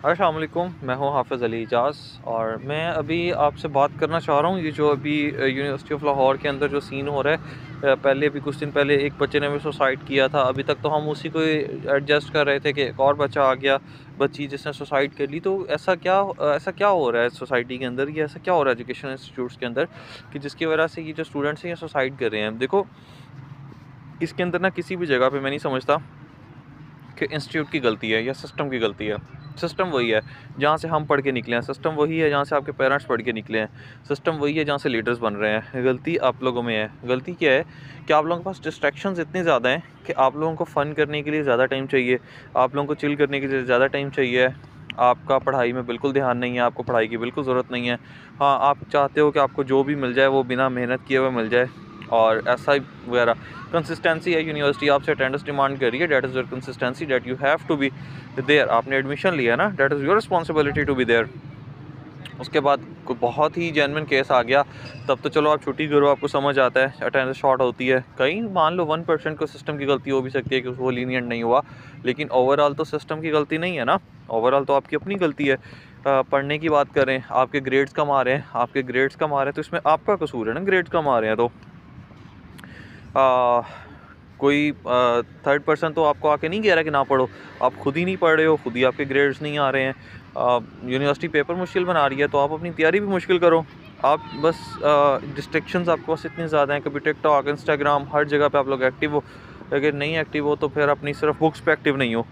अस्सलाम वालेकुम, मैं हूँ हाफ़िज़ अली इजाज़ और मैं अभी आपसे बात करना चाह रहा हूँ। ये जो अभी यूनिवर्सिटी ऑफ लाहौर के अंदर जो सीन हो रहा है, पहले अभी कुछ दिन पहले एक बच्चे ने भी सुसाइड किया था। अभी तक तो हम उसी को एडजस्ट कर रहे थे कि एक और बच्चा आ गया, बच्ची जिसने सुसाइड कर ली। तो ऐसा क्या हो रहा है सोसाइटी के अंदर, ये ऐसा क्या हो रहा है एजुकेशन इंस्टीट्यूट्स के अंदर कि जिसकी वजह से ये जो स्टूडेंट्स हैं ये सुसाइड कर रहे हैं। देखो, इसके अंदर ना किसी भी जगह पे मैं नहीं समझता कि इंस्टीट्यूट की गलती है या सिस्टम की गलती है। सिस्टम वही है जहाँ से हम पढ़ के निकले हैं, सिस्टम वही है जहाँ से आपके पेरेंट्स पढ़ के निकले हैं, सिस्टम वही है जहाँ से लीडर्स बन रहे हैं। गलती आप लोगों में है। गलती क्या है कि आप लोगों के पास डिस्ट्रैक्शंस इतनी ज़्यादा हैं कि आप लोगों को फ़न करने के लिए ज़्यादा टाइम चाहिए, आप लोगों को चिल करने के लिए ज़्यादा टाइम चाहिए। आपका पढ़ाई में बिल्कुल ध्यान नहीं है, आपको पढ़ाई की बिल्कुल ज़रूरत नहीं है। हाँ, आप चाहते हो कि आपको जो भी मिल जाए वो बिना मेहनत किए हुए मिल जाए और ऐसा ही वगैरह। कंसिस्टेंसी है, यूनिवर्सिटी आपसे अटेंडेंस डिमांड कर रही है, that is your consistency, that you have to be there. आपने एडमिशन लिया ना, that is your responsibility to be there. उसके बाद कोई बहुत ही जेन्युइन केस आ गया, तब तो चलो आप छुट्टी करो, आपको समझ आता है, अटेंडेंस शॉर्ट होती है। कहीं मान लो 1% को सिस्टम की गलती हो भी सकती है कि वो लीनियंट नहीं हुआ, लेकिन ओवरऑल तो सिस्टम की गलती नहीं है ना, ओवरऑल तो आपकी अपनी गलती है। पढ़ने की बात करें, आपके ग्रेड्स कम आ रहे हैं, आपके ग्रेड्स कम आ रहे हैं तो इसमें आपका कसूर है ना, ग्रेड्स कम आ रहे हैं तो आ, कोई थर्ड पर्सन तो आपको आके नहीं कह रहा कि ना पढ़ो, आप खुद ही नहीं पढ़ रहे हो, खुद ही आपके ग्रेड्स नहीं आ रहे हैं। यूनिवर्सिटी पेपर मुश्किल बना रही है तो आप अपनी तैयारी भी मुश्किल करो। आप बस डिस्ट्रैक्शंस आपके पास इतने ज़्यादा हैं, कभी टिकटॉक, इंस्टाग्राम, हर जगह पे आप लोग एक्टिव हो। अगर नहीं एक्टिव हो तो फिर अपनी सिर्फ बुक्स पे एक्टिव नहीं हो,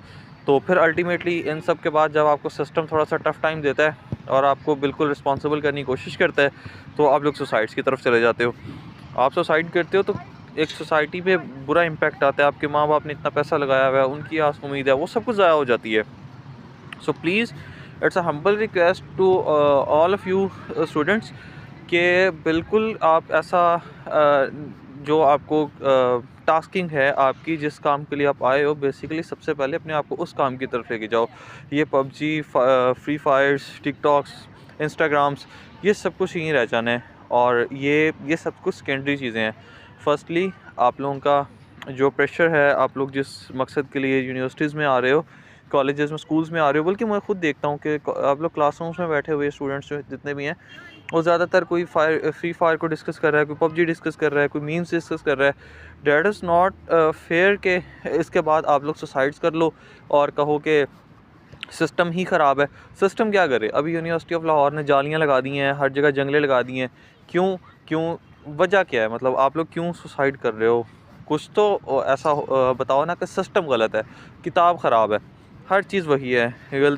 तो फिर अल्टीमेटली इन सब के बाद जब आपको सिस्टम थोड़ा सा टफ टाइम देता है और आपको बिल्कुल रिस्पॉन्सिबल करने की कोशिश करता है तो आप लोग सुसाइड्स की तरफ चले जाते हो। आप सुसाइड करते हो तो एक सोसाइटी पे बुरा इम्पैक्ट आता है। आपके माँ बाप ने इतना पैसा लगाया हुआ है, उनकी आस उम्मीद है, वो सब कुछ ज़ाया हो जाती है। So please, it's a humble request to all of you students कि बिल्कुल आप ऐसा जो आपको टास्किंग है आपकी, जिस काम के लिए आप आए हो, बेसिकली सबसे पहले अपने आप को उस काम की तरफ लेके जाओ। ये PUBG, Free Fires, TikToks, Instagrams, ये सब कुछ यहीं रह जाना है और ये सब कुछ सेकेंडरी चीज़ें हैं। फर्स्टली आप लोगों का जो प्रेशर है, आप लोग जिस मकसद के लिए यूनिवर्सिटीज़ में आ रहे हो, कॉलेजेस में, स्कूल्स में आ रहे हो, बल्कि मैं खुद देखता हूँ कि आप लोग क्लासरूम्स में बैठे हुए स्टूडेंट्स जो जितने भी हैं, वो ज़्यादातर कोई फ्री फायर को डिस्कस कर रहा है, कोई पबजी डिस्कस कर रहा है, कोई मीम्स डिस्कस कर रहा है। दैट इज़ नॉट फेयर कि इसके बाद आप लोग सुसाइड्स कर लो और कहो कि सिस्टम ही ख़राब है। सिस्टम क्या करे? अभी यूनिवर्सिटी ऑफ लाहौर ने जालियाँ लगा दी हैं, हर जगह जंगलें लगा दी हैं। क्यों? क्यों? वजह क्या है? मतलब आप लोग क्यों सुसाइड कर रहे हो? कुछ तो ऐसा बताओ ना कि सिस्टम गलत है, किताब ख़राब है, हर चीज़ वही है। गल